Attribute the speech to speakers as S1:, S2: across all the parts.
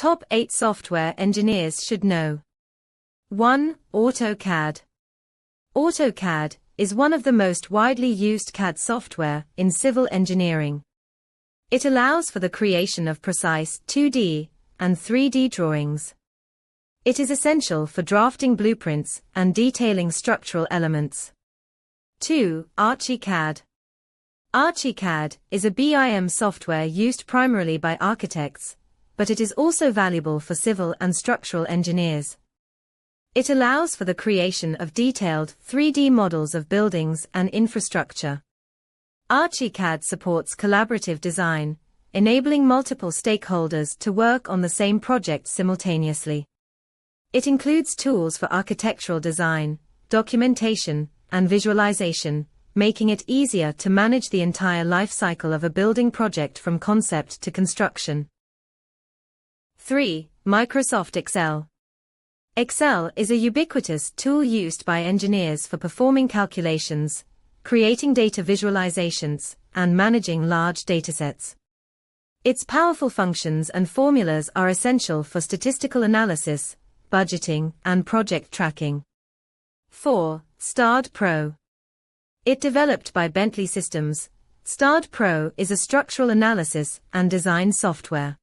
S1: Top 8 software engineers should know. 1. AutoCAD. AutoCAD is one of the most widely used CAD software in civil engineering. It allows for the creation of precise 2D and 3D drawings. It is essential for drafting blueprints and detailing structural elements. 2. Archi Cad. Archi Cad is a BIM software used primarily by architects, but it is also valuable for civil and structural engineers. It allows for the creation of detailed 3D models of buildings and infrastructure. Archi Cad supports collaborative design, enabling multiple stakeholders to work on the same project simultaneously. It includes tools for architectural design, documentation, and visualization, making it easier to manage the entire life cycle of a building project from concept to construction. 3. Microsoft Excel. Excel is a ubiquitous tool used by engineers for performing calculations, creating data visualizations, and managing large datasets. Its powerful functions and formulas are essential for statistical analysis, budgeting, and project tracking. 4. STAAD Pro. It developed by Bentley Systems, STAAD Pro is a structural analysis and design software.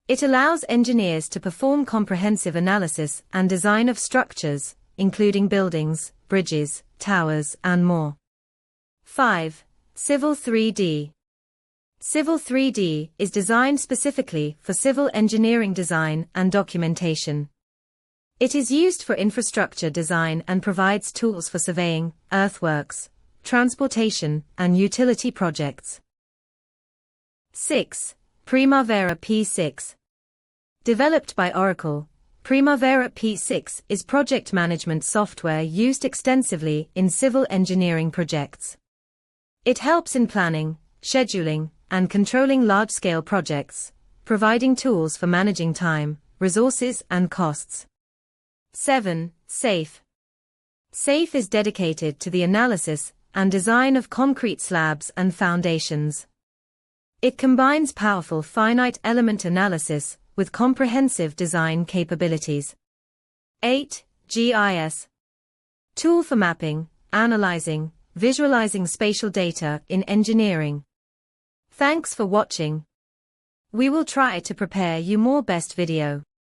S1: It allows engineers to perform comprehensive analysis and design of structures, including buildings, bridges, towers, and more. 5. Civil 3D. Civil 3D is designed specifically for civil engineering design and documentation. It is used for infrastructure design and provides tools for surveying, earthworks, transportation, and utility projects. 6. Primavera P6. Developed by Oracle, Primavera P6 is project management software used extensively in civil engineering projects. It helps in planning, scheduling, and controlling large-scale projects, providing tools for managing time, resources, and costs. 7. SAFE. SAFE is dedicated to the analysis and design of concrete slabs and foundations. It combines powerful finite element analysis with comprehensive design capabilities. 8. GIS. Tool for mapping, analyzing, visualizing spatial data in engineering. Thanks for watching. We will try to prepare you more best video.